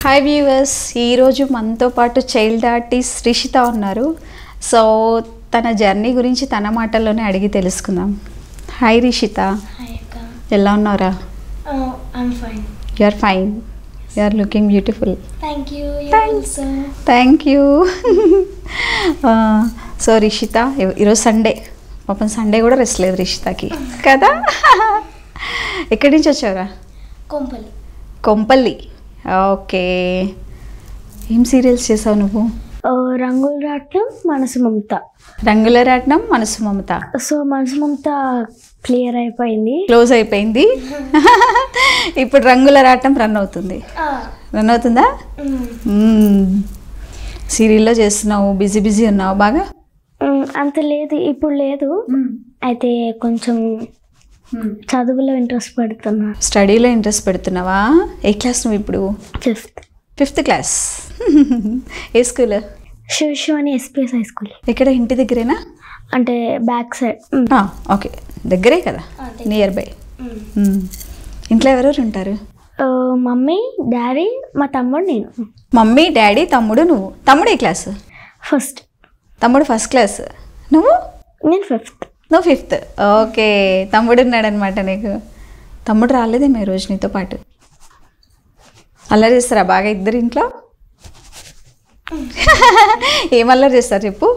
Hi viewers, ఈరోజు మనతో పాటు చైల్డ్ ఆర్టిస్ట్ రిషిత ఉన్నారు. సో తన జర్నీ గురించి తన మాటల్లోనే అడిగి తెలుసుకుందాం. హాయ్ రిషిత, ఎలా ఉన్నారా? You are fine, you are looking beautiful. Thank you. So Rishita, ఈరోజు సండే, పాపం సండే కూడా రెస్ట్ లేదు రిషితకి కదా. ఎక్కడి నుంచి వచ్చావురా? కొంపల్లి. ఓకే, ఏం సీరియల్స్ చేసావు నువ్వు? రంగుల రాట్నం, మనసు మమత. రంగుల రాట్నం, మనసు మమత. సో మనసు మమత క్లియర్ అయిపోయింది, క్లోజ్ అయిపోయింది. ఇప్పుడు రంగుల రాట్నం రన్ అవుతుందా? సీరియల్లో చేస్తున్నావు, బిజీ ఉన్నావు బాగా? అంత లేదు, ఇప్పుడు లేదు. అయితే కొంచెం చదువులో ఇంట్రెస్ట్ పెడుతున్నా. స్టడీలో ఇంట్రెస్ట్ పెడుతున్నావా? ఏ క్లాస్ నువ్వు ఇప్పుడు? Fifth class. ఏ school? Sivasivani SPS high school. ఇక్కడ ఇంటి దగ్గరేనా? అంటే బ్యాక్ సైడ్. ఓకే, దగ్గరే కదా, నియర్ బై. ఇంట్లో ఎవరెవరు ఉంటారు? మమ్మీ, డాడీ, మా తమ్ముడు, నేను. మమ్మీ, డాడీ, తమ్ముడు. నువ్వు? తమ్ముడు ఏ క్లాస్? ఫస్ట్. తమ్ముడు ఫస్ట్ క్లాస్, నువ్వు? నేను ఫిఫ్త్. నువ్వు ఫిఫ్త్. ఓకే, తమ్ముడు ఉన్నాడనమాట నీకు. తమ్ముడు రాలేదేమో ఈరోజు నీతో పాటు? అల్లరి చేస్తారా బాగా ఇద్దరు ఇంట్లో? ఏం అల్లరి చేస్తారు చెప్పు?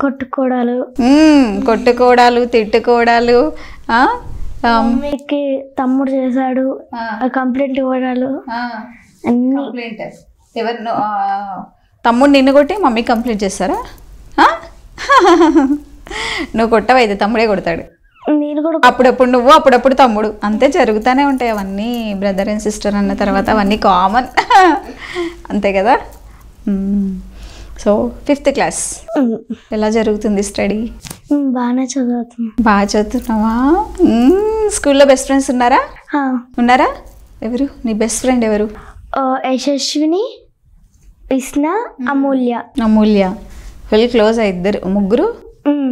కొట్టుకోవడాలు, తిట్టుకోవడాలు. మమ్మీకి తమ్ముడు చేశాడు, కంప్లైంట్ ఇవ్వడాలు అన్ని. ఎవరు? తమ్ముడు నిన్ను కొట్టి మమ్మీ కంప్లైంట్ చేస్తారా? నువ్వు కొట్టవైతే తమ్ముడే కొడతాడు. నేను కూడా అప్పుడప్పుడు నువ్వు, అప్పుడప్పుడు తమ్ముడు, అంతే జరుగుతూనే ఉంటాయి అవన్నీ. బ్రదర్ అండ్ సిస్టర్ అన్న తర్వాత అవన్నీ కామన్. అంతే కదా. సో ఫిఫ్త్ క్లాస్, ఎలా జరుగుతుంది స్టడీ? బాగా చదువుతున్నావా? స్కూల్లో బెస్ట్ ఫ్రెండ్స్ ఉన్నారా? ఎవరు నీ బెస్ట్ ఫ్రెండ్? ఎవరు? యశస్విని, విష్ణ, అమూల్య. ఫుల్ క్లోజ్ ఇద్దరు ముగ్గురు?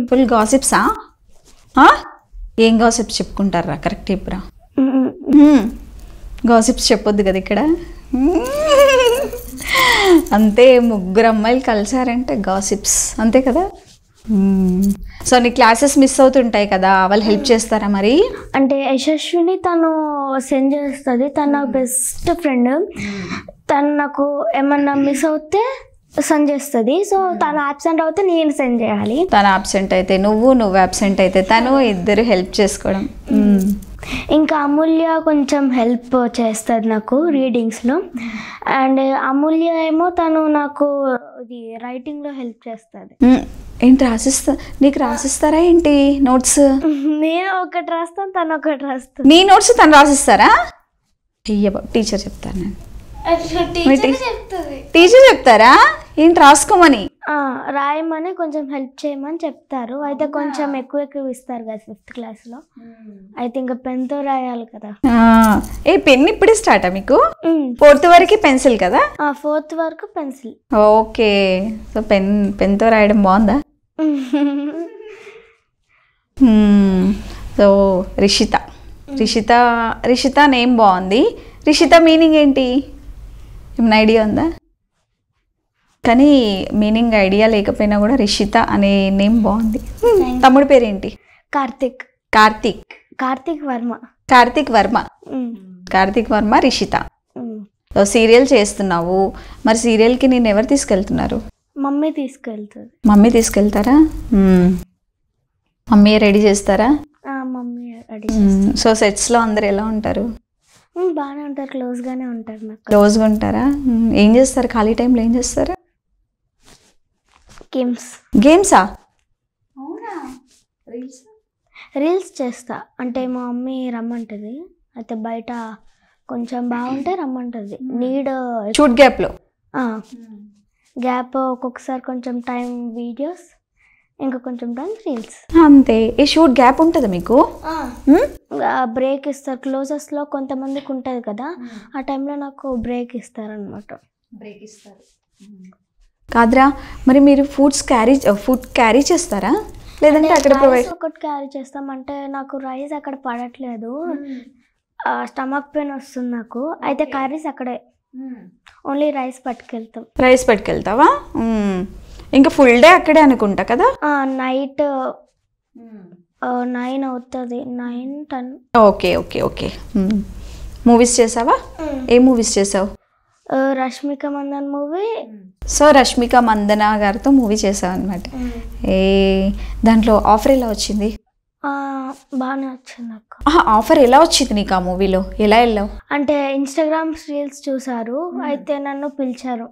ఫుల్ గాసిప్సా? ఏం గాసిప్స్ చెప్పుకుంటారా? కరెక్ట్ చెప్పురా. గాసిప్స్ చెప్పొద్దు కదా ఇక్కడ. అంతే, ముగ్గురు అమ్మాయిలు కలిసారంటే గాసిప్స్, అంతే కదా. సో నీ క్లాసెస్ మిస్ అవుతుంటాయి కదా, వాళ్ళు హెల్ప్ చేస్తారా మరి? అంటే యశస్విని తను సెండ్ చేస్తుంది, తను నాకు బెస్ట్ ఫ్రెండ్. తను నాకు ఏమన్నా మిస్ అవుతే సెండ్ చేస్తుంది. సో తను ఆబ్సెంట్ అవుతే నేను సెండ్ చేయాలి. తను ఆబ్సెంట్ అయితే నువ్వు ఆబ్సెంట్ అయితే తను, ఇద్దరు హెల్ప్ చేసుకోవడం. ఇంకా అమూల్య కొంచెం హెల్ప్ చేస్తుంది నాకు రీడింగ్స్లో. అండ్ అమూల్య ఏమో తను నాకు ఇది రైటింగ్లో హెల్ప్ చేస్తుంది. ఏంటి నీకు రాసిస్తారా ఏంటి నోట్స్? నేను ఒకటి రాస్తాను, తను ఒకటి రాస్తాను. నీ నోట్స్ తను రాసిస్తారా? టీచర్ చెప్తాను నేను. టీచర్ చెప్తారా ఏంటి రాసుకోమని? రాయమని, కొంచెం హెల్ప్ చేయమని చెప్తారు. అయితే కొంచెం ఎక్కువ ఇస్తారు కదా ఫిఫ్త్ క్లాస్లో. అయితే ఇంకా పెన్తో రాయాలి కదా. పెన్ ఇప్పుడే స్టార్టా మీకు? ఫోర్త్ వరకు పెన్సిల్ కదా? ఫోర్త్ వరకు పెన్సిల్. ఓకే, సో పెన్తో రాయడం బాగుందా? సో రిషిత నేమ్ బాగుంది. రిషిత మీనింగ్ ఏంటి? ఏమైనా ఐడియా ఉందా? కానీ మీనింగ్ ఐడియా లేకపోయినా కూడా రిషిత అనే నేమ్ బాగుంది. తమ్ముడు పేరేంటి? కార్తిక్ వర్మ. రిషిత. సీరియల్ చేస్తున్నావు, మరి సీరియల్కి నేను ఎవరు తీసుకెళ్తున్నారు? మమ్మీ తీసుకెళ్తారా? మమ్మీ రెడీ చేస్తారా? సో సెట్స్లో అందరు ఎలా ఉంటారు? బాగానే ఉంటారు, క్లోజ్గానే ఉంటారు. క్లోజ్గా ఉంటారా? ఏం చేస్తారు ఖాళీ టైంలో? ఏం చేస్తారు? గేమ్సా? రీల్స్ చేస్తా. అంటే మా మమ్మీ రమ్మంటుంది, అయితే బయట కొంచెం బాగుంటే రమ్మంటుంది. షూట్ గ్యాప్ ఒక్కొక్కసారి కొంచెం టైం వీడియోస్, ఇంకా కొంచెం టైం రీల్స్, అంతే. ఈ షూట్ గ్యాప్ ఉంటుందా మీకు? బ్రేక్ ఇస్తారు. క్లోజెస్లో కొంతమందికి ఉంటుంది కదా, ఆ టైంలో నాకు బ్రేక్ ఇస్తారనమాట. కాదురా, మరి మీరు ఫుడ్ క్యారీ చేస్తారా లేదంటే అక్కడ ప్రొవైడ్? ఒకటి క్యారీ చేస్తాం. అంటే నాకు రైస్ అక్కడ పడట్లేదు, స్టమక్ పెయిన్ వస్తుంది నాకు. అయితే కర్రీస్ అక్కడే, ఓన్లీ రైస్ పట్టుకెళ్తాం. రైస్ పట్టుకెళ్తావా? ఇంకా ఫుల్ డే అక్కడే అనుకుంటా కదా? నైట్ 9 అవుతుంది, 9, 10. Okay okay okay. మూవీస్ చేసావా? ఏ మూవీస్ చేసావు? రష్మిక మందన్ మూవీ. సో రష్మిక మందన గారితో మూవీ చేసావు అనమాట. దాంట్లో ఆఫర్ ఎలా వచ్చింది? బాగానే వచ్చింది అక్క. ఆఫర్ ఎలా వచ్చింది నీకు ఆ మూవీలో? ఎలా వెళ్ళావు? అంటే ఇన్స్టాగ్రామ్ రీల్స్ చూసారు, అయితే నన్ను పిలిచారు.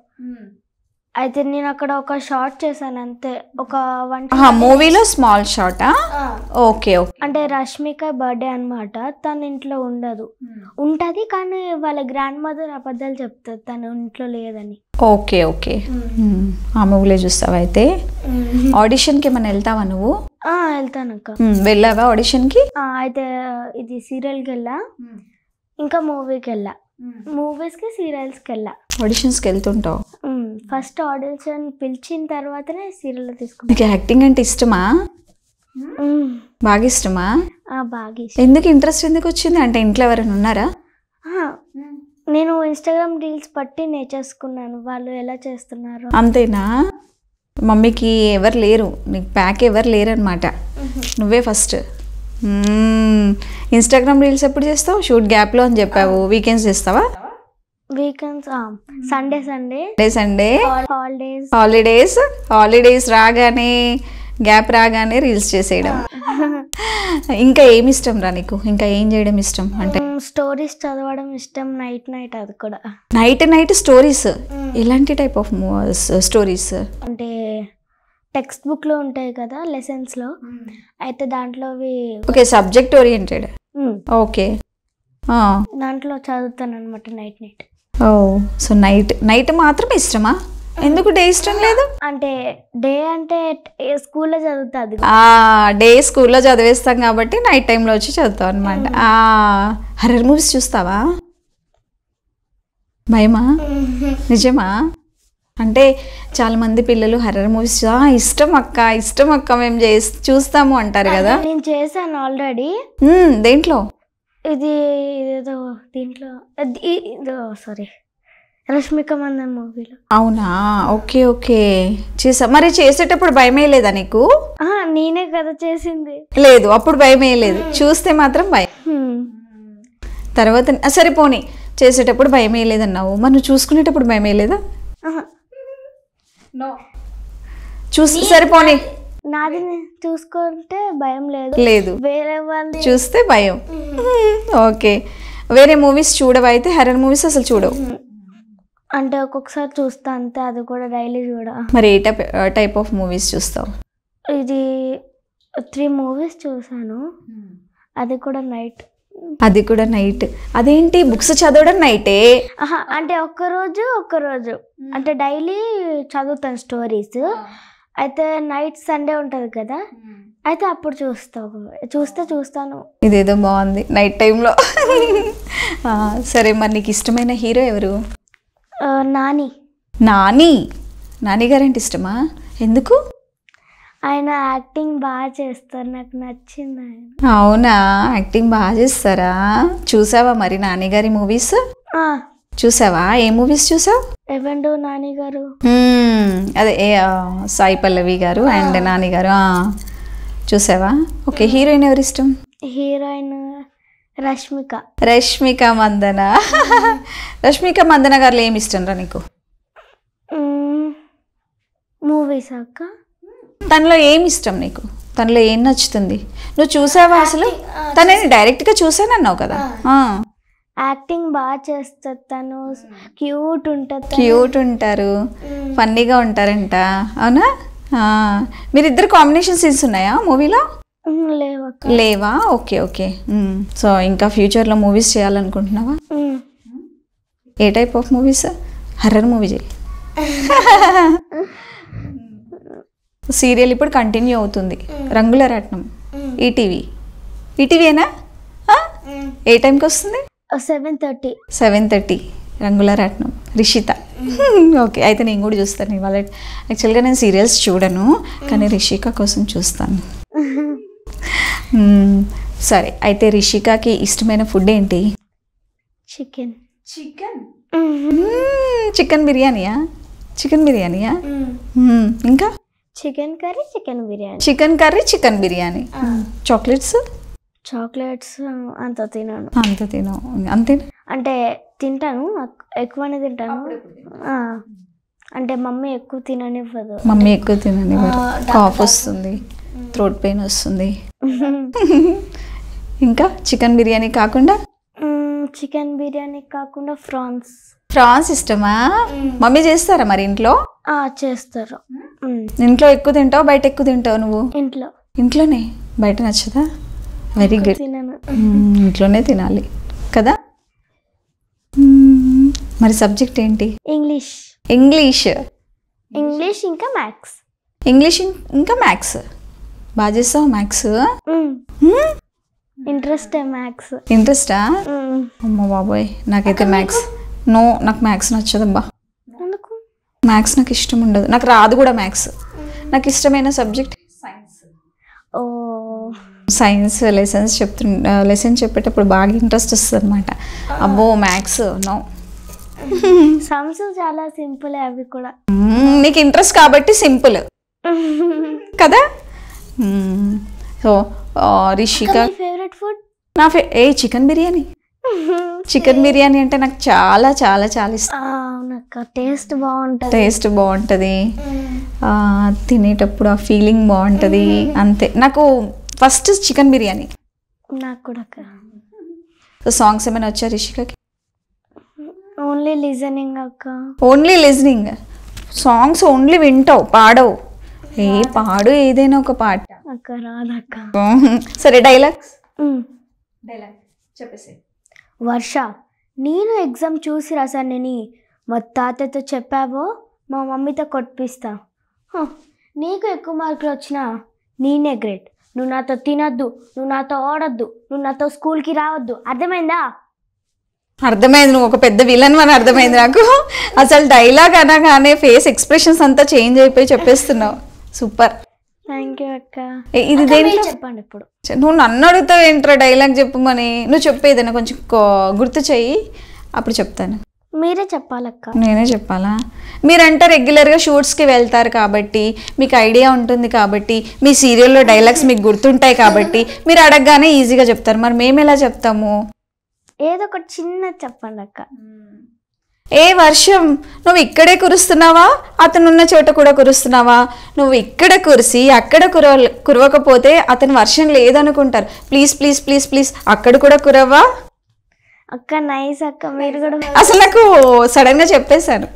అయితే నేను అక్కడ ఒక షార్ట్ చేశాను అంతే, ఒక 1 మూవీలో స్మాల్ షార్టా? Okay okay. అంటే రష్మిక బర్త్డే అనమాట, తన ఇంట్లో ఉండదు, ఉంటది కానీ వాళ్ళ గ్రాండ్ మదర్ అబద్ధాలు చెప్తుంది తను ఇంట్లో లేదని. Okay okay. ఆ మూవీలో చూస్తావా? అయితే ఆడిషన్కి ఏమైనా వెళ్తావా నువ్వు? వెళ్తాను అక్క. వెళ్ళావా ఆడిషన్కి? అయితే ఇది సీరియల్కి వెళ్ళా, ఇంకా మూవీకి వెళ్ళా, మూవీస్కి సీరియల్స్కి వెళ్ళా. ఆడిషన్స్కి వెళ్తుంటావు? ఫస్ట్ ఆడిషన్ పిలిచిన తర్వాతనే సీరియల్ తీసుకున్నా. నీకు యాక్టింగ్ అంటే ఇష్టమా? బాగా ఇష్టమా? బాగా ఇష్టం. ఎందుకు ఇంట్రెస్ట్ ఎందుకు వచ్చింది? అంటే ఇంట్లో ఎవరైనా ఉన్నారా? నేను ఇన్స్టాగ్రామ్ రీల్స్ పట్టి నేర్చేసుకున్నాను వాళ్ళు ఎలా చేస్తున్నారు. అంతేనా? మమ్మీకి ఎవరు లేరు, నీకు బ్యాక్ ఎవరు లేరు అనమాట, నువ్వే ఫస్ట్. ఇన్స్టాగ్రామ్ రీల్స్ ఎప్పుడు చేస్తావు? షూట్ గ్యాప్లో అని చెప్పావు, వీకెండ్స్ చేస్తావా? వీకెండ్స్, సండే హాలిడేస్ రాగానే, గ్యాప్ రాగానే రీల్స్ చేసేయడం. ఇంకా ఏమి ఇష్టం రా నీకు? ఇంకా ఏం చేయడం ఇష్టం? అంటే స్టోరీస్ చదవడం ఇష్టం, నైట్ అది కూడా. Night stories? ఎలాంటి టైప్ ఆఫ్ స్టోరీస్? అంటే టెక్స్ట్ బుక్ లో ఉంటాయి కదా లెసన్స్ లో, అయితే దాంట్లో ఓకే, సబ్జెక్ట్ ఓరియంటెడ్. ఓకే, దాంట్లో చదువుతాను అనమాట నైట్. సో నైట్ మాత్రమే ఇష్టమా? ఎందుకు డే ఇష్టం లేదు? అంటే డే అంటే స్కూల్లో చదువుతుంది, డే స్కూల్లో చదివేస్తాం కాబట్టి నైట్ టైంలో వచ్చి చదువుతావు అనమాట. హర్రర్ మూవీస్ చూస్తావా? భయమా? నిజమా? అంటే చాలా మంది పిల్లలు హర్రర్ మూవీస్ ఇష్టం అక్క మేము చూస్తాము అంటారు కదా. నేను చేశాను ఆల్రెడీ. దేంట్లో? ఇదేదో దీంట్లో, సారీ, రష్మిక మందన్ మూవీలో. అవునా? ఓకే ఓకే, చేసా. మరి చేసేటప్పుడు భయమే లేదా నీకు? నేనే కదా చేసింది. లేదు, అప్పుడు భయమే లేదు, చూస్తే మాత్రం భయం. తర్వాత సరే పోనీ, చేసేటప్పుడు భయమే లేదన్నావు, మరి నువ్వు చూసుకునేటప్పుడు భయమే లేదా? సరిపోనీ, నాది చూసుకుంటే భయం లేదు, వేరే వాళ్ళు చూస్తే భయం. ఓకే, వేరే మూవీస్ చూడవా? అయితే హర్రర్ మూవీస్ అసలు చూడవు? అంటే ఒక్కొక్కసారి చూస్తా అంతే, అది కూడా డైలీ చూడ. మరి ఏ టైప్ ఆఫ్ మూవీస్ చూస్తావు? ఇది 3 మూవీస్ చూసాను, అది కూడా నైట్. అదేంటి, బుక్స్ చదవడం నైటే? అంటే ఒక్కరోజు అంటే డైలీ చదువుతాను స్టోరీస్, అయితే నైట్ సండే ఉంటుంది కదా, అయితే అప్పుడు చూస్తాను. ఇదేదో బాగుంది నైట్ టైంలో. సరే, మరి నీకు ఇష్టమైన హీరో ఎవరు? నాని గారంటే ఇష్టమా? ఎందుకు? ఆయన యాక్టింగ్ బాగా చేస్తారు, నాకు నచ్చింది ఆయన. అవునా? యాక్టింగ్ బాగా చేస్తారా? చూసావా మరి నాని గారి మూవీస్? చూసావా? ఏ మూవీస్ చూసావు? ఎవరు నాని గారు? అదే సాయి పల్లవి గారు అండ్ నాని గారు. చూసావా? ఓకే, హీరోయిన్ ఎవరు ఇష్టం? హీరోయిన్ రష్మిక మందన. రష్మిక మందన గారిలో ఏమి ఇష్టం రా నీకు? మూవీస్ అక్క. తనలో ఏమి ఇష్టం నీకు? తనలో ఏం నచ్చుతుంది? నువ్వు చూసావా అసలు? తనని డైరెక్ట్గా చూసానన్నావు కదా. యాక్టింగ్ బాగా చేస్తారు, తను క్యూట్ ఉంటారు, ఫన్నీగా ఉంటారంట. అవునా? మీరిద్దరు కాంబినేషన్ సీన్స్ ఉన్నాయా మూవీలో? లేవా? Okay okay. సో ఇంకా ఫ్యూచర్లో మూవీస్ చేయాలనుకుంటున్నావా? ఏ type of movies? Horror movie చేయి. సీరియల్ ఇప్పుడు కంటిన్యూ అవుతుంది, రంగుల రాట్నం, ఈటీవీనా? ఏ టైంకి వస్తుంది? 7:30 రంగుల రాట్నం, రిషిత. ఓకే, అయితే నేను కూడా చూస్తాను ఇవాళ. యాక్చువల్గా నేను సీరియల్స్ చూడను, కానీ రిషిక కోసం చూస్తాను. సరే, అయితే రిషికకి ఇష్టమైన ఫుడ్ ఏంటి? చికెన్. చికెన్ బిర్యానీయా? ఇంకా chicken curry, chicken biryani. Chicken curry, chicken biryani. Chocolates అంత తినను. అంతే. అంటే తింటాను, ఎక్కువనే తింటాను. అంటే మమ్మీ ఎక్కువ తిననివ్వదు. కాఫ్ వస్తుంది, థ్రోట్ పెయిన్ వస్తుంది. ఇంకా చికెన్ బిర్యానీ కాకుండా ఫ్రాన్స్ ఇష్టమా? మమ్మీ చేస్తారా మరి ఇంట్లో? చేస్తారు. ఇంట్లో ఎక్కువ తింటావు, బయట ఎక్కువ తింటావు? నువ్వు ఇంట్లోనే, బయట నచ్చదా? Very good. ఇంట్లోనే తినాలి కదా. మరి సబ్జెక్ట్ ఏంటి? ఇంగ్లీష్ ఇంకా మ్యాథ్స్. ఇంగ్లీష్ ఇంకా మ్యాథ్స్. బాగా చేస్తావు మ్యాథ్స్? ఇంట్రెస్టా? అమ్మ బాబోయ్, నాకైతే మ్యాథ్స్ నాకు మ్యాథ్స్ నచ్చదబ్బా. మ్యాథ్స్ నాకు ఇష్టం ఉండదు, నాకు రాదు కూడా మ్యాథ్స్. నాకు ఇష్టమైన సబ్జెక్ట్ సైన్స్. లెసన్స్ చెప్పేటప్పుడు బాగా ఇంట్రెస్ట్ వస్తుంది అనమాట. అబ్బో మ్యాథ్స్ నో. సమ్స్ చాలా సింపుల్, అవి కూడా నీకు ఇంట్రెస్ట్ కాబట్టి సింపుల్ కదా. సో రిషిక ఫేవరెట్ ఫుడ్ నా చికెన్ బిర్యానీ. చికెన్ బిర్యానీ అంటే నాకు చాలా చాలా చాలా ఇష్టం. టేస్ట్ బాగుంటుంది, తినేటప్పుడు ఆ ఫీలింగ్ బాగుంటుంది. అంతే, నాకు ఫస్ట్ చికెన్ బిర్యానీ. నాకు కూడా. సాంగ్స్ ఏమైనా వచ్చా రిషికకి? ఓన్లీ లిజనింగ్ అక్క. Only listening. సాంగ్స్ ఓన్లీ వింటావు, పాడవు? పాడు ఏదైనా ఒక పాట. అక్క రాదక్క. సరే డైలాగ్ చెప్పేసి. వర్ష, నేను ఎగ్జామ్ చూసి రాసానని మా తాతతో చెప్పావో మా మమ్మీతో కొట్టిస్తా. నీకు ఎక్కువ మార్కులు వచ్చినా నేనే గ్రేట్. నువ్వు నాతో తినొద్దు, నువ్వు నాతో ఓడొద్దు, నువ్వు నాతో స్కూల్కి రావద్దు. అర్థమైందా? అర్థమైంది, నువ్వు ఒక పెద్ద విలన్ అని అర్థమైంది నాకు. అసలు డైలాగ్ అనగానే ఫేస్ ఎక్స్ప్రెషన్స్ అంతా చేంజ్ అయిపోయి చెప్పేస్తున్నావు. సూపర్. థ్యాంక్ యూ అక్క. ఇది దేంట్లో చెప్పండి ఇప్పుడు. నువ్వు నన్ను అడుగుతావు ఏంట్రా డైలాగ్ చెప్పమని? నువ్వు చెప్పేదైనా కొంచెం గుర్తు చెయ్యి, అప్పుడు చెప్తాను. మీరే చెప్పాలక్క. నేనే చెప్పాలా? మీరంటే రెగ్యులర్గా షూట్స్కి వెళ్తారు కాబట్టి మీకు ఐడియా ఉంటుంది కాబట్టి మీ సీరియల్లో డైలాగ్స్ మీకు గుర్తుంటాయి కాబట్టి మీరు అడగగానే ఈజీగా చెప్తారు. మరి మేము ఎలా చెప్తాము? ఏదో ఒక చిన్న చెప్పండి అక్క. ఏ వర్షం, నువ్వు ఇక్కడే కురుస్తున్నావా, అతనున్న చోట కూడా కురుస్తున్నావా? నువ్వు ఇక్కడ కురిసి అక్కడ కురవకపోతే అతను వర్షం లేదనుకుంటారు. ప్లీజ్ ప్లీజ్ ప్లీజ్ ప్లీజ్ అక్కడ కూడా కురవా అక్క. నైస్ అక్క, మీరు కూడా. అసలు నాకు సడన్ గా చెప్పేశాను,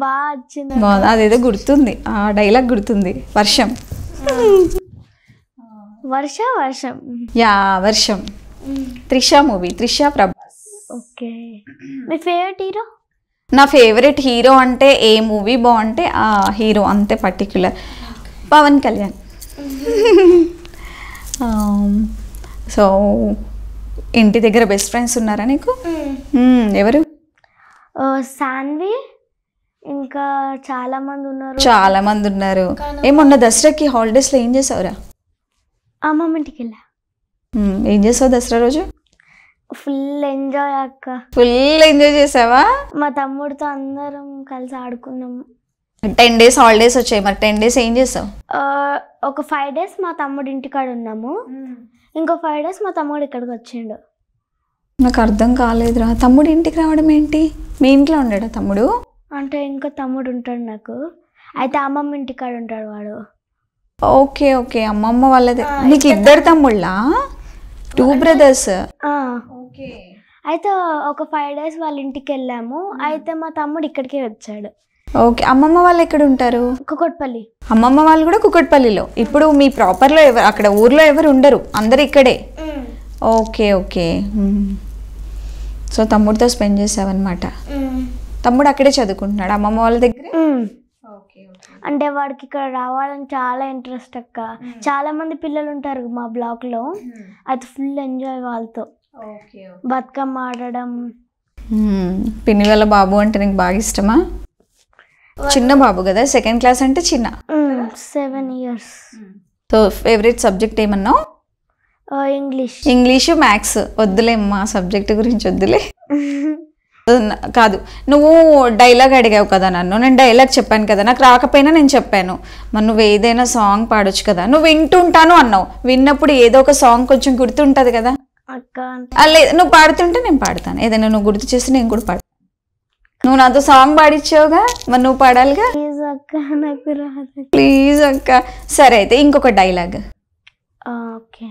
బాగా వచ్చింది. అదేదో గుర్తుంది, ఆ డైలాగ్ గుర్తుంది. వర్షం వర్షం యా వర్షం. త్రిష మూవీ, త్రిష ప్రభాస్. ఓకే. మీ ఫేవరెట్ హీరో? నా ఫేవరెట్ హీరో అంటే ఏ మూవీ బాగుంటే ఆ హీరో, అంతే పర్టిక్యులర్. పవన్ కళ్యాణ్. సో ఇంటి దగ్గర బెస్ట్ ఫ్రెండ్స్ ఉన్నారా నీకు? ఎవరు? సాన్వి, ఇంకా చాలా మంది ఉన్నారు. ఏమన్నా దసరాకి హాలిడేస్లో ఏం చేసావురా? అమ్మమ్మ ఇంటికి వెళ్ళా. ఏం చేసావు దసరా రోజు? ఫుల్ ఎంజాయ్ అక్క. ఫుల్ ఎంజాయ్ చేసావా? మా తమ్ముడితో అందరం కలిసి ఆడుకున్నాము. 10 days హాలిడేస్ వచ్చాయి, మరి 10 days ఏం చేసావు? ఒక 5 days మా తమ్ముడు ఇంటికాడ ఉన్నాము, ఇంకో 5 days మా తమ్ముడు ఇక్కడికి వచ్చిండు. నాకు అర్థం కాలేదురా, తమ్ముడు ఇంటికి రావడం ఏంటి? మీ ఇంట్లో ఉండడా తమ్ముడు? అంటే ఇంకో తమ్ముడు ఉంటాడు నాకు, అయితే అమ్మమ్మ ఇంటికాడ ఉంటాడు వాడు. ఓకే ఓకే, అమ్మమ్మ వాళ్ళది. నీకు 2 తమ్ముళ్ళా? 2 brothers. అయితే ఒక 5 days వాళ్ళ ఇంటికి వెళ్ళాము, అయితే మా తమ్ముడు ఇక్కడికే వచ్చాడు. ఓకే. అమ్మమ్మ వాళ్ళు ఎక్కడ ఉంటారు? కుకట్పల్లి. అమ్మమ్మ వాళ్ళు కూడా కుకట్పల్లిలో. ఇప్పుడు మీ ప్రాపర్లో ఎవరు, అక్కడ ఊర్లో ఎవరు ఉండరు, అందరు ఇక్కడే. Okay okay. సో తమ్ముడితో స్పెండ్ చేసావన్నమాట. తమ్ముడు అక్కడే చదువుకుంటున్నాడు అమ్మమ్మ వాళ్ళ దగ్గర? అంటే వాడికి ఇక్కడ రావాలని చాలా ఇంట్రెస్ట్ అక్క. చాలా మంది పిల్లలు ఉంటారు మా బ్లాక్ లో, అది ఫుల్ ఎంజాయ్ వాళ్ళతో. బతుకమ్మ ఆడడం. పిన్ని వాళ్ళ బాబు అంటే నీకు బాగా ఇష్టమా? చిన్న బాబు కదా, 2nd class అంటే చిన్న. 7 years. సో ఫేవరెట్ సబ్జెక్ట్ ఏమన్నావు? ఇంగ్లీష్. ఇంగ్లీషు మ్యాథ్స్ వద్దులే, మా సబ్జెక్ట్ గురించి వద్దులే. కాదు, నువ్వు డైలాగ్ అడిగావు కదా నన్ను, నేను డైలాగ్ చెప్పాను కదా, నాకు రాకపోయినా నేను చెప్పాను. మరి నువ్వు ఏదైనా సాంగ్ పాడొచ్చు కదా, నువ్వు వింటుంటాను అన్నావు, విన్నప్పుడు ఏదో ఒక సాంగ్ కొంచెం గుర్తుంటుంది కదా అక్క. లేదు, నువ్వు పాడుతుంటే నేను పాడతాను, ఏదైనా నువ్వు గుర్తు చేసి నేను కూడా పాడతాను. నువ్వు నాతో సాంగ్ పాడిచ్చావుగా, మరి నువ్వు పాడాలిగా. ప్లీజ్ అక్క, నాకు రాదు. ప్లీజ్ అక్క. సరే అయితే ఇంకొక డైలాగ్. ఓకే.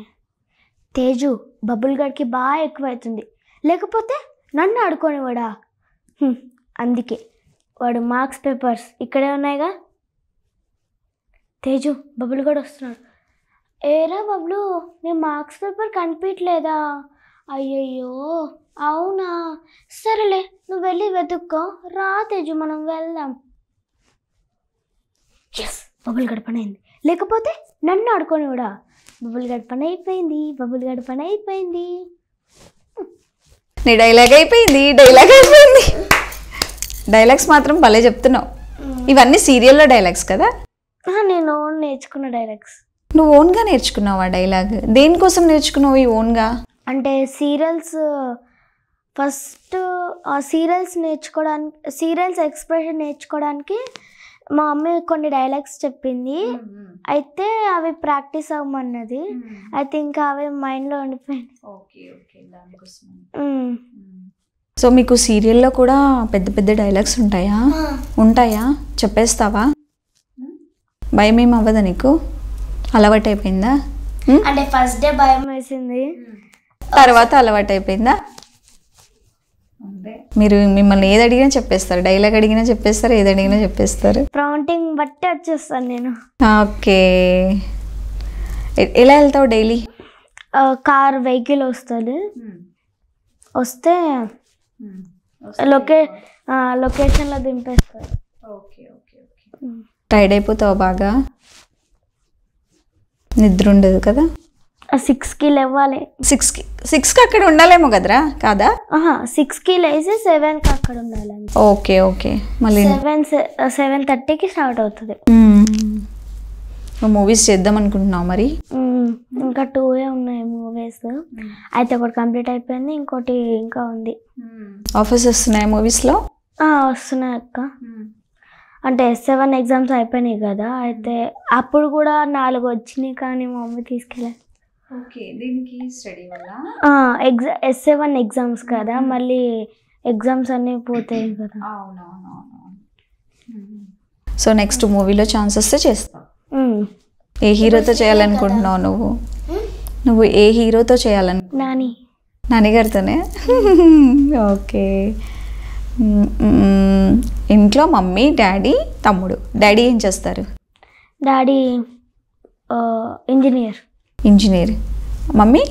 తేజు బబుల్ గడ్కి బాగా ఎక్కువైతుంది, లేకపోతే నన్ను ఆడుకోనివాడా? అందుకే వాడు మార్క్స్ పేపర్స్ ఇక్కడే ఉన్నాయిగా. తేజు బబుల్ గడ్ వస్తున్నాడు. ఏరా బబ్లు, నీ మార్క్స్ పేపర్ కనిపించలేదా? అయ్యయ్యో అవునా, సరేలే నువ్వు వెళ్ళి వెతుక్కో, రా తేజు మనం వెళ్దాం. ఎస్, బబుల్ గడ్ పని అయింది, లేకపోతే నన్ను ఆడుకోనివాడా? బబుల్ గడ్ పని అయిపోయింది, బబుల్ గడ్ పని అయిపోయింది. నీ డైలాగ్ అయిపోయింది, డైలాగ్ అయిపోయింది. డైలాగ్స్ మాత్రం భలే చెప్తున్నావు. ఇవన్నీ సీరియల్లో డైలాగ్స్ కదా? నేను నేర్చుకున్న డైలాగ్స్. నువ్వు ఓన్గా నేర్చుకున్నావు ఆ డైలాగ్? దేనికోసం నేర్చుకున్నావు ఈ ఓన్గా? అంటే సీరియల్స్ ఫస్ట్ సీరియల్స్ నేర్చుకోవడానికి, సీరియల్స్ ఎక్స్ప్రెషన్ నేర్చుకోవడానికి మా మమ్మీ కొన్ని డైలాగ్స్ చెప్పింది. అయితే అవి ప్రాక్టీస్ అవ్వమన్నది. అయితే ఇంకా అవి మైండ్లో ఉండిపోయింది. సో మీకు సీరియల్లో కూడా పెద్ద పెద్ద డైలాగ్స్ ఉంటాయా? ఉంటాయా? చెప్పేస్తావా? భయం ఏం అవ్వదా నీకు? అలవాటు అయిపోయిందా? అంటే ఫస్ట్ డే భయం వేసింది, తర్వాత అలవాటు అయిపోయిందా? మీరు మిమ్మల్ని ఏది అడిగినా చెప్పేస్తారు, డైలాగ్ అడిగినా చెప్పేస్తారు, ఏది అడిగినా చెప్పేస్తారు. ప్రౌంటింగ్ బట్టి వచ్చేస్తాను నేను. ఓకే. ఎలా వెళ్తావు డైలీ? కార్ వెహికల్ వస్తుంది, వస్తే లొకేషన్లో దింపేస్తారు. టైర్డ్ అయిపోతావు బాగా? నిద్ర ఉండదు కదా? 6కి లేవాలి. 6కి అక్కడ ఉండాలేమో కదరా? కాదా? 6కి లేచి 7కి అక్కడ ఉండాలి. Okay okay. మళ్ళీ 7:30కి స్టార్ట్ అవుతుంది. మూవీస్ చేద్దాం అనుకుంటున్నావు మరి? ఇంకా 2 ఉన్నాయి మూవీస్. అయితే ఒకటి కంప్లీట్ అయిపోయింది, ఇంకోటి ఇంకా ఉంది. ఆఫర్స్ వస్తున్నాయి మూవీస్లో? వస్తున్నాయి అక్క. అంటే S7 ఎగ్జామ్స్ అయిపోయినాయి కదా, అయితే అప్పుడు కూడా 4 వచ్చినాయి, కానీ మా మమ్మీ తీసుకెళ్ళాలి. S7 ఎగ్జామ్స్ కదా, మళ్ళీ ఎగ్జామ్స్ అన్నీ పోతాయి కదా. సో నెక్స్ట్ మూవీలో ఛాన్స్ వస్తే చేస్తావు. ఏ హీరోతో చేయాలనుకుంటున్నావు నువ్వు? నువ్వు ఏ హీరోతో చేయాలనుకుంటున్నావు? నాని గారితోనే? ఓకే. ఇంట్లో మమ్మీ, డాడీ, తమ్ముడు. డాడీ ఏం చేస్తారు? Daddy engineer. Mummy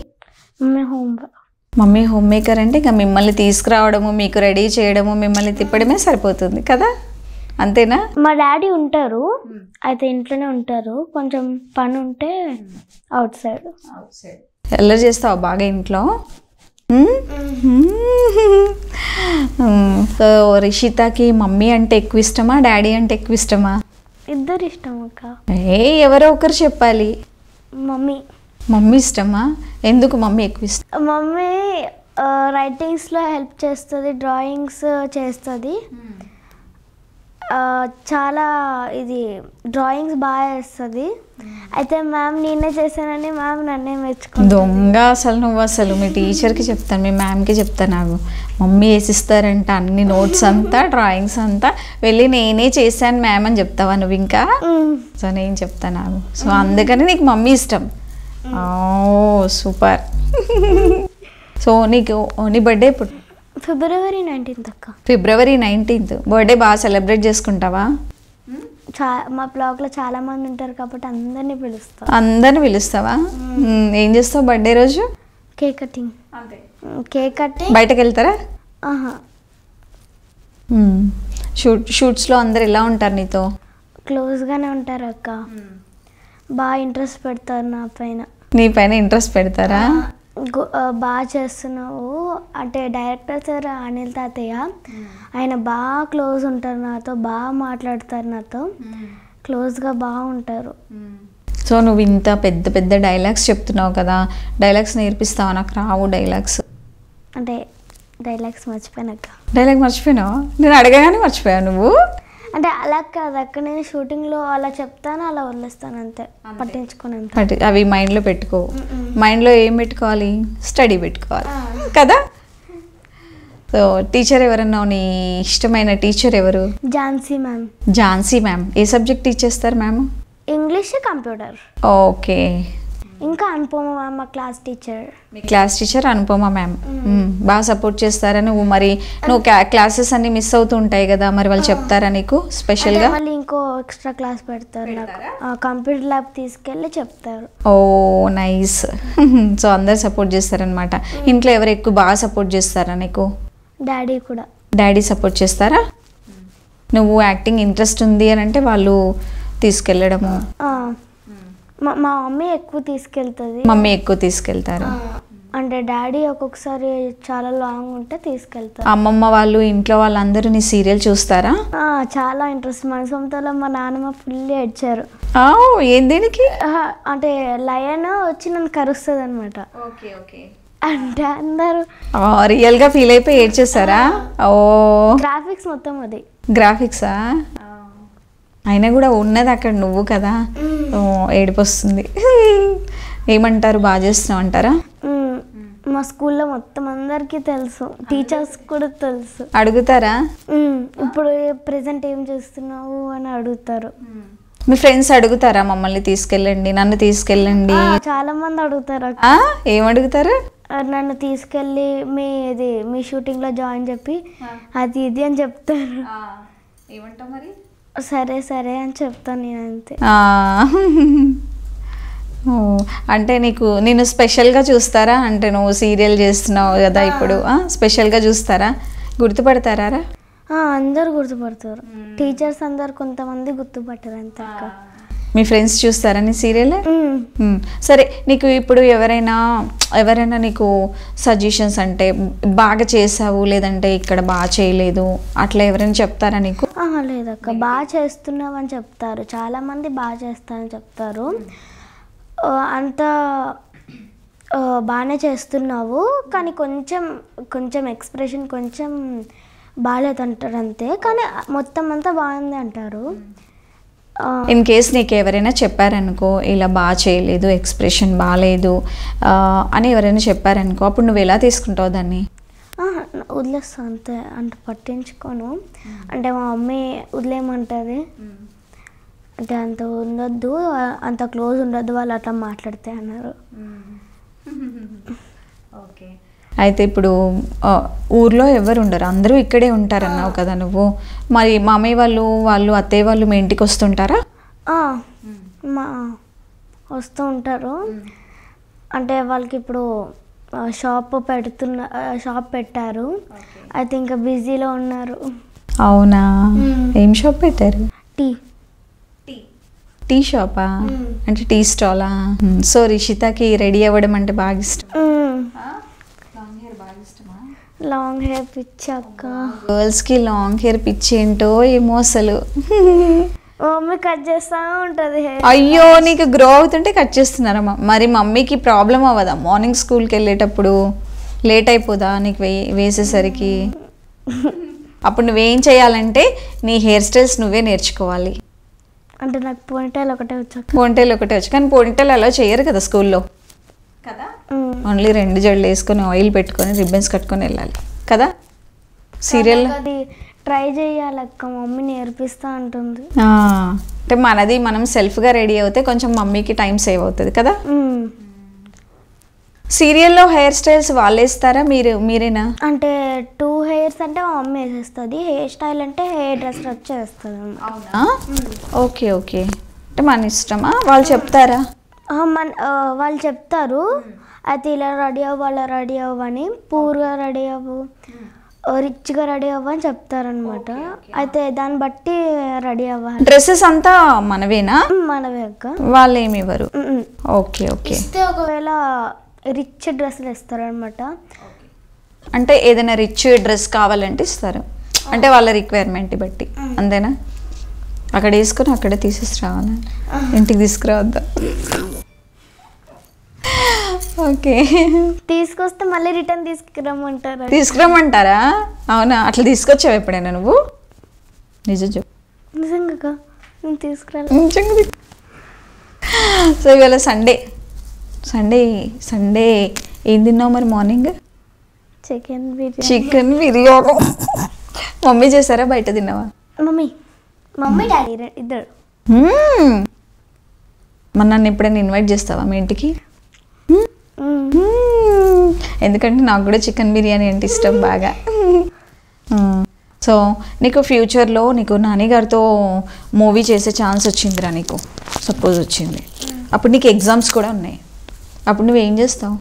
home maker. అంటే ఇంకా మిమ్మల్ని తీసుకురావడము, మీకు రెడీ చేయడము, మిమ్మల్ని తిప్పడమే సరిపోతుంది కదా, అంతేనా? మా డాడీ ఉంటారు, అయితే ఇంట్లోనే ఉంటారు. కొంచెం పని ఉంటే అవుట్ సైడ్. అల్లరి చేస్తావా బాగా ఇంట్లో? సో రిషితకి మమ్మీ అంటే ఎక్కువ ఇష్టమా, డాడీ అంటే ఎక్కువ ఇష్టమా? ఇద్దరు ఇష్టం అక్క. ఎవరో ఒకరు చెప్పాలి. మమ్మీ ఇష్టమా? ఎందుకు మమ్మీ ఎక్కువ ఇష్టం? మమ్మీ రైటింగ్స్లో హెల్ప్ చేస్తుంది, డ్రాయింగ్స్ చేస్తుంది. చాలా ఇది డ్రాయింగ్స్ బాగా వేస్తుంది. అయితే మ్యామ్ నేనే చేశానని మ్యామ్ నన్నే మెచ్చుకుంది. దొంగ అసలు నువ్వు. అసలు మీ టీచర్కి చెప్తాను, మీ మ్యామ్కి చెప్తాను, నాకు మమ్మీ వేసిస్తారంట అన్ని నోట్స్ అంతా, డ్రాయింగ్స్ అంతా, వెళ్ళి నేనే చేశాను మ్యామ్ అని చెప్తావా నువ్వు? ఇంకా సో నేను చెప్తాను నాకు. సో అందుకని నీకు మమ్మీ ఇష్టం. సూపర్. సో నీ బర్త్డే ఎప్పుడు? February 19th అక్క. February 19th బర్త్డే బాగా సెలబ్రేట్ చేసుకుంటావా? మా బ్లాగ్లో చాలా మంది ఉంటారు కాబట్టి అందరినీ పిలుస్తావా? ఏం చేస్తావు బర్త్డే రోజు? Cake cutting. బయటకు వెళ్తారా? షూట్స్లో అందరు ఎలా ఉంటారు నీతో? క్లోజ్గానే ఉంటారు అక్క. బాగా ఇంట్రెస్ట్ పెడతారు నా పైన. నీ పైన ఇంట్రెస్ట్ పెడతారా? బాగా చేస్తున్నావు అంటే డైరెక్టర్ సార్ అనిల్ తాతయ్య, ఆయన బాగా క్లోజ్ ఉంటారు నాతో, బాగా మాట్లాడతారు నాతో, క్లోజ్గా బాగుంటారు. సో నువ్వు ఇంత పెద్ద పెద్ద డైలాగ్స్ చెప్తున్నావు కదా, డైలాగ్స్ నేర్పిస్తావా? నాకు రావు డైలాగ్స్. అంటే డైలాగ్స్ మర్చిపోయానక్క. డైలాగ్ మర్చిపోయినావు? నేను అడగగానే మర్చిపోయావు నువ్వు? అంటే అలా కాదు అక్క, నేను షూటింగ్లో అలా చెప్తాను, అలా వదిలేస్తాను అంతే, పట్టించుకున్నాను. అవి మైండ్లో పెట్టుకో. మైండ్లో ఏం పెట్టుకోవాలి? స్టడీ పెట్టుకోవాలి కదా. సో టీచర్ ఎవరన్నా, నీ ఇష్టమైన టీచర్ ఎవరు? ఝాన్సీ మ్యామ్. ఝాన్సీ మ్యామ్ ఏ సబ్జెక్ట్ టీచ్ చేస్తారు మ్యామ్? English, computer. ఓకే. ఇంకా అనుపమ మ్యామ్ మా క్లాస్ టీచర్. మీ క్లాస్ టీచర్ అనుపమ మ్యామ్ బాగా సపోర్ట్ చేస్తారా? నువ్వు క్లాసెస్ అన్ని మిస్ అవుతూ ఉంటాయి కదా, మరి వాళ్ళు చెప్తారా నీకు స్పెషల్గా? మళ్ళీ ఇంకో ఎక్స్ట్రా క్లాస్ పెడతారు నాకు, కంప్యూటర్ ల్యాబ్ తీసుకెళ్ళి చెప్తారు. ఓ నైస్. సో అందరు సపోర్ట్ చేస్తారనమాట. ఇంట్లో ఎవరు ఎక్కువ బాగా సపోర్ట్ చేస్తారా నీకు? డాడీ కూడా. డాడీ సపోర్ట్ చేస్తారా? నువ్వు యాక్టింగ్ ఇంట్రెస్ట్ ఉంది అని అంటే వాళ్ళు తీసుకెళ్ళడము? మా మమ్మీ ఎక్కువ తీసుకెళ్తుంది. మమ్మీ ఎక్కువ తీసుకెళ్తారు. అంటే డాడీ ఒక్కొక్కసారి చాలా లాంగ్ ఉంటే తీసుకెళ్తారు. అమ్మమ్మ వాళ్ళు, ఇంట్లో వాళ్ళందరూ నీ సీరియల్ చూస్తారా? చాలా ఇంట్రెస్ట్. మన సొంతలో మా నాన్నమ్మ ఫుల్ ఏడ్చారు. ఏం దేనికి? అంటే లయన్ వచ్చి నన్ను కరుస్తుంది అనమాట. అంటే అందరూ రియల్ గా ఫీల్ అయిపోయి ఏడ్చేస్తారా? ఓ గ్రాఫిక్స్ మొత్తం అది. గ్రాఫిక్సా? అయినా కూడా ఉన్నది అక్కడ నువ్వు కదా, ఏడుపు వస్తుంది. ఏమంటారు, బాగా చేస్తున్నావు అంటారా? మా స్కూల్లో మొత్తం అందరికీ తెలుసు, టీచర్స్ కూడా తెలుసు. అడుగుతారా ఇప్పుడు ప్రెసెంట్ ఏం చేస్తున్నావు అని అడుగుతారు. మీ ఫ్రెండ్స్ అడుగుతారా మమ్మల్ని తీసుకెళ్ళండి, నన్ను తీసుకెళ్ళండి? చాలా మంది అడుగుతారు. ఏం అడుగుతారు? నన్ను తీసుకెళ్ళి మీ షూటింగ్ లో జాయిన్ చెప్పి అది ఇది అని చెప్తారు. ఏమంటావు మరి? సరే సరే అని చెప్తాను నేను అంతే. అంటే నేను స్పెషల్గా చూస్తారా? అంటే నువ్వు సీరియల్ చేస్తున్నావు కదా ఇప్పుడు, స్పెషల్గా చూస్తారా? గుర్తుపడతారా? అందరు గుర్తుపడతారు. టీచర్స్ అందరు, కొంతమంది గుర్తుపట్టారు అంతే. మీ ఫ్రెండ్స్ చూస్తారా నీ సీరియల్? సరే, నీకు ఇప్పుడు ఎవరైనా నీకు సజెషన్స్, అంటే బాగా చేసావు లేదంటే ఇక్కడ బాగా చేయలేదు అట్లా ఎవరైనా చెప్తారా నీకు? లేదక్క, బాగా చేస్తున్నావు అని చెప్తారు. చాలామంది బాగా చేస్తానని చెప్తారు. అంత బాగానే చేస్తున్నావు కానీ కొంచెం ఎక్స్ప్రెషన్ కొంచెం బాగాలేదంటారు అంతే, కానీ మొత్తం అంతా బాగుంది అంటారు. ఇన్ కేస్ నీకు ఎవరైనా చెప్పారనుకో, ఇలా బాగా చేయలేదు, ఎక్స్ప్రెషన్ బాగాలేదు అని ఎవరైనా చెప్పారనుకో, అప్పుడు నువ్వు ఎలా తీసుకుంటావు దాన్ని? వదిలేస్తా అంతే, అంటే పట్టించుకోను. అంటే మా మమ్మీ వదిలేయమంటుంది, అంటే అంత ఉండొద్దు, అంత క్లోజ్ ఉండొద్దు వాళ్ళు అట్లా మాట్లాడితే అన్నారు. ఓకే. అయితే ఇప్పుడు ఊర్లో ఎవరు ఉండరు, అందరూ ఇక్కడే ఉంటారన్నావు కదా నువ్వు. మరి మామయ్య వాళ్ళు అత్తయ్య వాళ్ళు మీ ఇంటికి వస్తుంటారా? వస్తూ ఉంటారు. అంటే వాళ్ళకి ఇప్పుడు షాప్ పెట్టారు, అయితే ఇంకా బిజీలో ఉన్నారు. అవునా? ఏం షాప్ పెట్టారు? టీ షాపా? అంటే టీ స్టాలా? సో రిషితకి రెడీ అవ్వడం అంటే బాగా ఇష్టం. లాంగ్ హెయిర్ పిచ్చి అక్క. గర్ల్స్కి లాంగ్ హెయిర్ పిచ్చి ఏంటో ఏమో అసలు. మమ్మీ కట్ చేస్తా ఉంటుంది. అయ్యో, నీకు గ్రో అవుతుంటే కట్ చేస్తున్నారా? మరి మమ్మీకి ప్రాబ్లం అవ్వదా? మార్నింగ్ స్కూల్కి వెళ్ళేటప్పుడు లేట్ అయిపోదా నీకు వేసేసరికి? అప్పుడు నువ్వేం చేయాలంటే నీ హెయిర్ స్టైల్స్ నువ్వే నేర్చుకోవాలి. అంటే నాకు పోనీటైల్ ఒకటే వచ్చు. పోనీటైల్ ఒకటే వచ్చు, కానీ పోనీటైల్ అలా చేయరు కదా స్కూల్లో కదా. ఓన్లీ 2 జడలు వేసుకొని ఆయిల్ పెట్టుకొని రిబ్బన్స్ కట్టుకొని వెళ్ళాలి కదా. సీరియల్ అది ట్రై చేయాలక్క, మమ్మీ నేర్పిస్తా అంటుంది. అంటే మనం సెల్ఫ్గా రెడీ అవుతే కొంచెం మమ్మీకి టైం సేవ్ అవుతుంది కదా. సీరియల్లో హెయిర్ స్టైల్స్ వాళ్ళు వేస్తారా మీరేనా? అంటే 2 హెయిర్స్ అంటే మా మమ్మీ వేసేస్తుంది, హెయిర్ స్టైల్ అంటే హెయిర్ డ్రెస్సర్ వచ్చేస్తుంది. అవునా? Okay okay. అంటే మన ఇష్టమా? వాళ్ళు చెప్తారా? వాళ్ళు చెప్తారు, అయితే ఇలా రెడీ అవ్వు, అలా రెడీ అవ్వని, పూర్గా రెడీ అవ్వు, రిచ్గా రెడీ అవ్వని చెప్తారనమాట. అయితే దాన్ని బట్టి రెడీ అవ్వాలి. డ్రెస్సెస్ అంతా మనవేనా? మనవే అక్క. వాళ్ళు ఏమి ఇవ్వరు? Okay okay. ఒకవేళ రిచ్ డ్రెస్సులు ఇస్తారనమాట. అంటే ఏదైనా రిచ్ డ్రెస్ కావాలంటే ఇస్తారు, అంటే వాళ్ళ రిక్వైర్మెంట్ బట్టి, అంతేనా? అక్కడ వేసుకొని అక్కడే తీసేసి రావాలి, ఇంటికి తీసుకురావద్దా? ఓకే. తీసుకొస్తే మళ్ళీ రిటర్న్ తీసుకురమ్మంటారు. తీసుకురమ్మంటారా? అవునా? అట్లా తీసుకొచ్చావు ఎప్పుడైనా నువ్వు? నిజం చెప్పు. నిజంగా నేను తీసుకురాలి. సో ఇవాళ సండే సండే సండే ఏం తిన్నావు మరి morning? Chicken biryani. Chicken biryani mummy చేశారా బయట తిన్నావా? మమ్మీ డాడీ ఇద్దరు. మరి నన్ను ఎప్పుడైనా ఇన్వైట్ చేస్తావా మీ ఇంటికి? ఎందుకంటే నాకు కూడా చికెన్ బిర్యానీ అంటే ఇష్టం బాగా. సో నీకు ఫ్యూచర్లో నీకు నాని గారితో మూవీ చేసే ఛాన్స్ వచ్చిందిరా నీకు, సపోజ్ వచ్చింది, అప్పుడు నీకు ఎగ్జామ్స్ కూడా ఉన్నాయి, అప్పుడు నువ్వేం చేస్తావు?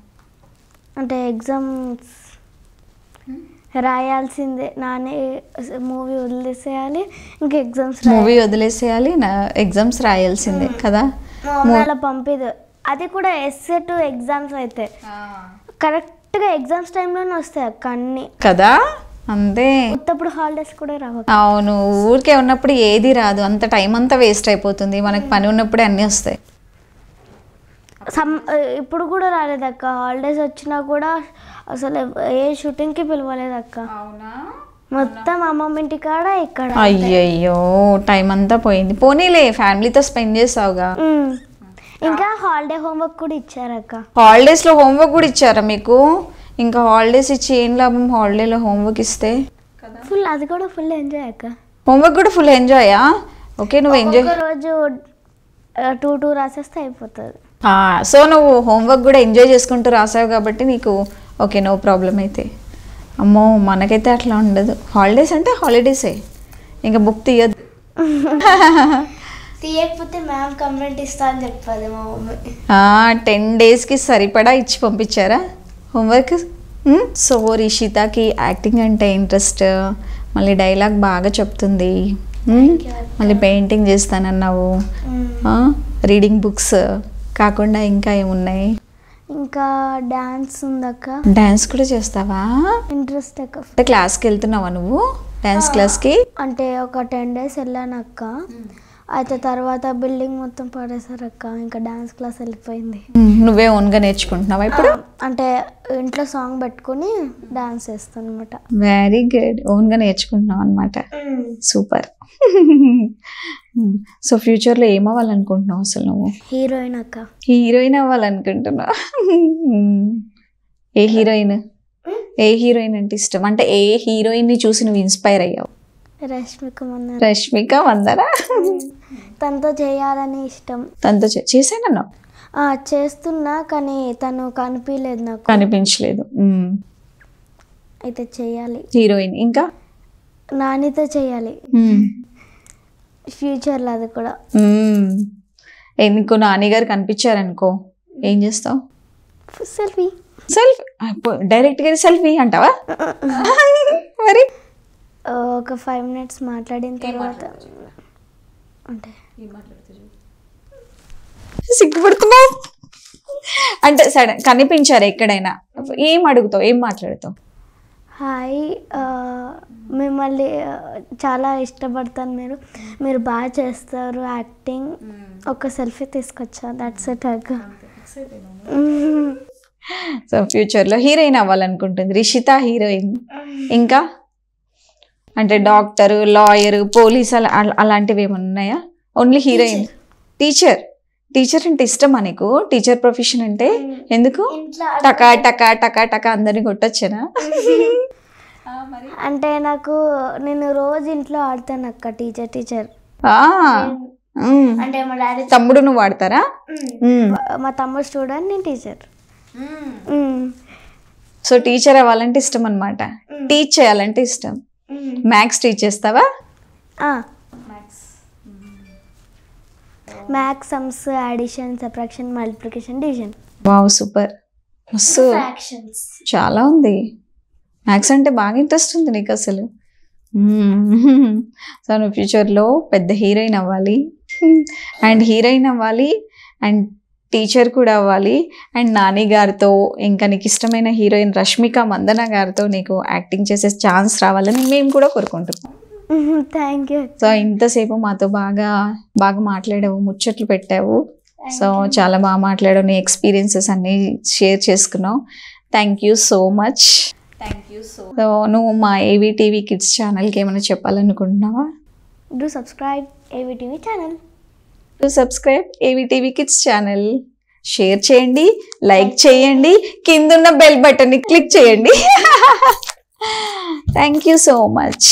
అంటే ఎగ్జామ్స్ రాయాల్సిందే. నానే మూవీ వదిలేసేయాలి, ఇంకా ఎగ్జామ్స్ మూవీ వదిలేసేయాలి, ఎగ్జామ్స్ రాయాల్సిందే కదా. అలా పంపిదు. అది కూడా ఎస్ఏ టు ఎగ్జామ్స్ అయితే కరెక్ట్గా ఎగ్జామ్స్ టైంలోనే వస్తాయి అక్క అన్నీ కదా. అంతే, ఉత్తప్పుడు హాలిడేస్ కూడా రావు. అవును, ఊరికే ఉన్నప్పుడు ఏది రాదు, అంత టైం అంతా వేస్ట్ అయిపోతుంది. మనకు పని ఉన్నప్పుడే అన్నీ వస్తాయి. ఇప్పుడు కూడా రాలేదక్క, హాలిడేస్ వచ్చినా కూడా అసలు ఏ షూటింగ్కి పిలవలేదక్క. మొత్తం అమ్మమ్మ ఇంటి కాడ ఇక్కడ. అయ్యయ్యో, టైం అంతా పోయింది. పోనీలే, ఫ్యామిలీతో స్పెండ్ చేసావుగా. ఇంకా హాలిడే హోంవర్క్ కూడా ఇచ్చారక్క. హాలిడేస్లో హోంవర్క్ కూడా ఇచ్చారా మీకు? ఇంకా హాలిడేస్ ఇచ్చి ఏం లాభం, హాలిడేలో హోంవర్క్ ఇస్తే. ఫుల్, అది కూడా ఫుల్ ఎంజాయ్ అక్క. హోంవర్క్ కూడా ఫుల్ ఎంజాయా? ఓకే, నువ్వు ఎంజాయ్ రోజు 2 రాసేస్తే అయిపోతుంది. సో నువ్వు హోంవర్క్ కూడా ఎంజాయ్ చేసుకుంటూ రాసావు కాబట్టి నీకు ఓకే, నో ప్రాబ్లం. అయితే అమ్మో, మనకైతే అట్లా ఉండదు. హాలిడేస్ అంటే హాలిడేసే, ఇంకా బుక్ తీయద్దు. తీయకపోతే మ్యామ్ కంప్లైంట్ ఇస్తా అని చెప్పాలి మా మమ్మీ. 10 డేస్కి సరిపడా ఇచ్చి పంపించారా హోంవర్క్? సో రిషితకి యాక్టింగ్ అంటే ఇంట్రెస్ట్, మళ్ళీ డైలాగ్ బాగా చెప్తుంది, మళ్ళీ పెయింటింగ్ చేస్తానన్నావు, రీడింగ్ బుక్స్ కాకుండా ఇంకా ఏమున్నాయి? ఇంకా డాన్స్ ఉందక్క. డాన్స్ కూడా చేస్తావా? ఇంట్రెస్ట్ అక్క. అంటే క్లాస్కి వెళ్తున్నావా నువ్వు, డాన్స్ క్లాస్కి? అంటే ఒక 10 డేస్ వెళ్ళానక్క. అయితే తర్వాత బిల్డింగ్ మొత్తం పడేసారు అక్క, ఇంకా డాన్స్ క్లాస్ వెళ్ళిపోయింది. నువ్వే ఓన్గా నేర్చుకుంటున్నావా ఇప్పుడు? అంటే ఇంట్లో సాంగ్ పెట్టుకుని డాన్స్ చేస్తాను అనమాట. వెరీ గుడ్, ఓన్గా నేర్చుకుంటున్నావు అనమాట. సూపర్. సో ఫ్యూచర్లో ఏమవ్వాలనుకుంటున్నావు అసలు నువ్వు? హీరోయిన్ అక్క. హీరోయిన్ అవ్వాలనుకుంటున్నావు? ఏ హీరోయిన్, ఏ హీరోయిన్ అంటే ఇష్టం? అంటే ఏ హీరోయిన్ని చూసి నువ్వు ఇన్స్పైర్ అయ్యావు? రష్మిక మందన. రష్మిక మందన, తనతో చేయాలని ఇష్టం. తనతో చేశాను చేస్తున్నా, కానీ తను కనిపించలేదు నాకు. కనిపించలేదు. అయితే చేయాలి హీరోయిన్. ఇంకా నానితో చేయాలి ఫ్యూచర్లో, అది కూడా. ఎందుకు నాన్నగారు కనిపించారనుకో ఏం చేస్తావు? సెల్ఫీ. సెల్ఫీ డైరెక్ట్గా సెల్ఫీ అంటావా? మరి ఒక 5 minutes మాట్లాడిన తర్వాత అంటే సిగ్గుపడుతున్నావు అంటే సడన్ కనిపించారు ఎక్కడైనా, ఏం అడుగుతావు, ఏం మాట్లాడతావు? హాయ్, మిమ్మల్ని చాలా ఇష్టపడతాను, మీరు బాగా చేస్తారు యాక్టింగ్, ఒక సెల్ఫీ తీసుకొచ్చా, దట్స్ ఇట్. సో ఫ్యూచర్లో హీరోయిన్ అవ్వాలనుకుంటుంది రిషిత, హీరోయిన్. ఇంకా అంటే డాక్టర్, లాయర్, పోలీస్ అలాంటివి ఏమైనా ఉన్నాయా? Only heroine. టీచర్. టీచర్ అంటే ఇష్టమా నీకు? టీచర్ ప్రొఫెషన్ అంటే ఎందుకు? టకా టకా టకా టకా అందరిని కొట్టొచ్చానా? అంటే నేను రోజు ఇంట్లో ఆడతాను అక్క, టీచర్. అంటే మా డాడీ, తమ్ముడు నువ్వు ఆడతారా? మా తమ్ముడు స్టూడెంట్, నేను టీచర్. సో టీచర్ అవ్వాలంటే ఇష్టం అనమాట, టీచ్ చేయాలంటే ఇష్టం. మ్యాథ్స్ టీచ్ చేస్తావా? Maths, sums, addition, subtraction, multiplication, division. Wow, super. మస్తు చాలా ఉంది. మ్యాథ్స్ అంటే బాగా ఇంట్రెస్ట్ ఉంది నీకు అసలు. సో నువ్వు ఫ్యూచర్లో పెద్ద హీరోయిన్ అవ్వాలి, అండ్ అండ్ టీచర్ కూడా అవ్వాలి, అండ్ నాని గారితో, ఇంకా నీకు ఇష్టమైన హీరోయిన్ రష్మిక మందన గారితో నీకు యాక్టింగ్ చేసే ఛాన్స్ రావాలని మేము కూడా కోరుకుంటున్నాం. Thank you. సో ఇంతసేపు మాతో బాగా మాట్లాడావు, ముచ్చట్లు పెట్టావు. సో చాలా బాగా మాట్లాడావు, నీ ఎక్స్పీరియన్సెస్ అన్నీ షేర్ చేసుకున్నావు. Thank you so much. So నువ్వు మా ఏవీటీవీ కిడ్స్ ఛానల్కి ఏమైనా చెప్పాలనుకుంటున్నావా? Do subscribe AVTV channel. AVTV kids channel share చేయండి, లైక్ చేయండి, కిందున్న బెల్ బటన్ని క్లిక్ చేయండి. Thank you so much.